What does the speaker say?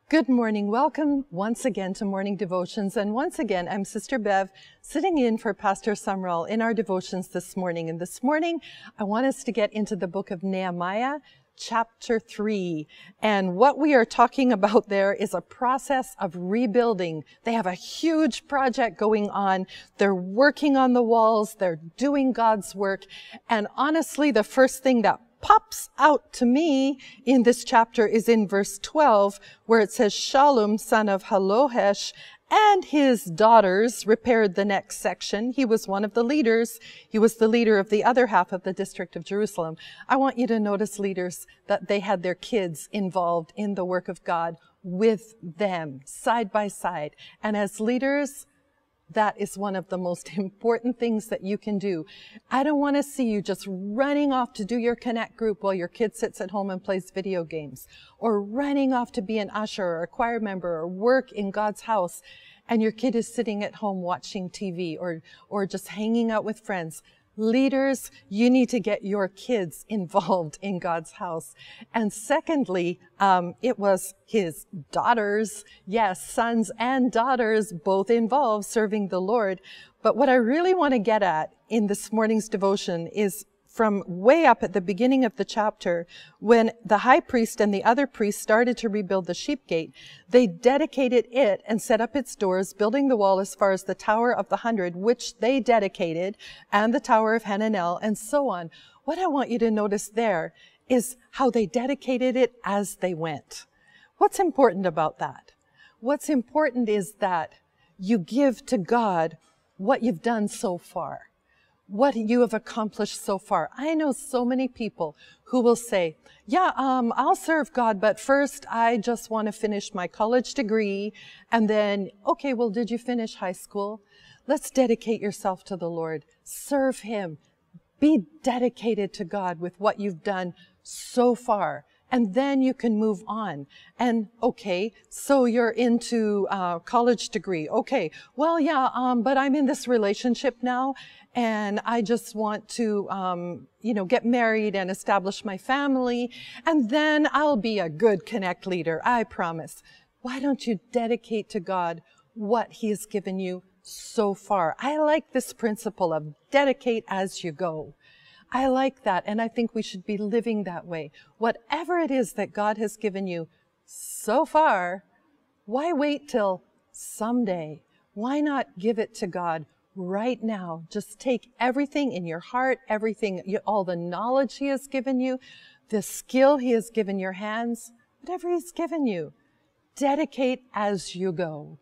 Good morning. Welcome once again to Morning Devotions. And once again, I'm Sister Bev, sitting in for Pastor Sumrall in our devotions this morning. And this morning, I want us to get into the book of Nehemiah, chapter 3. And what we are talking about there is a process of rebuilding. They have a huge project going on. They're working on the walls. They're doing God's work. And honestly, the first thing that pops out to me in this chapter is in verse 12, where it says, Shallum, son of Halohesh, and his daughters repaired the next section. He was one of the leaders. He was the leader of the other half of the district of Jerusalem. I want you to notice, leaders, that they had their kids involved in the work of God with them, side by side. And as leaders, that is one of the most important things that you can do. I don't want to see you just running off to do your Connect group while your kid sits at home and plays video games, or running off to be an usher or a choir member or work in God's house, and your kid is sitting at home watching TV or just hanging out with friends. Leaders, you need to get your kids involved in God's house. And secondly, it was his daughters, yes, sons and daughters, both involved serving the Lord. But what I really want to get at in this morning's devotion is from way up at the beginning of the chapter, when the high priest and the other priests started to rebuild the sheep gate, they dedicated it and set up its doors, building the wall as far as the Tower of the 100, which they dedicated, and the Tower of Hananel, and so on. What I want you to notice there is how they dedicated it as they went. What's important about that? What's important is that you give to God what you've done so far, what you have accomplished so far. I know so many people who will say, yeah, I'll serve God, but first I just want to finish my college degree. And then, okay, well, did you finish high school? Let's dedicate yourself to the Lord. Serve Him. Be dedicated to God with what you've done so far. And then you can move on. And okay, so you're into college degree. Okay, well, yeah, but I'm in this relationship now, and I just want to, get married and establish my family, and then I'll be a good Connect leader, I promise. Why don't you dedicate to God what He has given you so far? I like this principle of dedicate as you go. I like that, and I think we should be living that way. Whatever it is that God has given you so far, why wait till someday? Why not give it to God right now? Just take everything in your heart, all the knowledge He has given you, the skill He has given your hands, whatever He's given you. Dedicate as you go.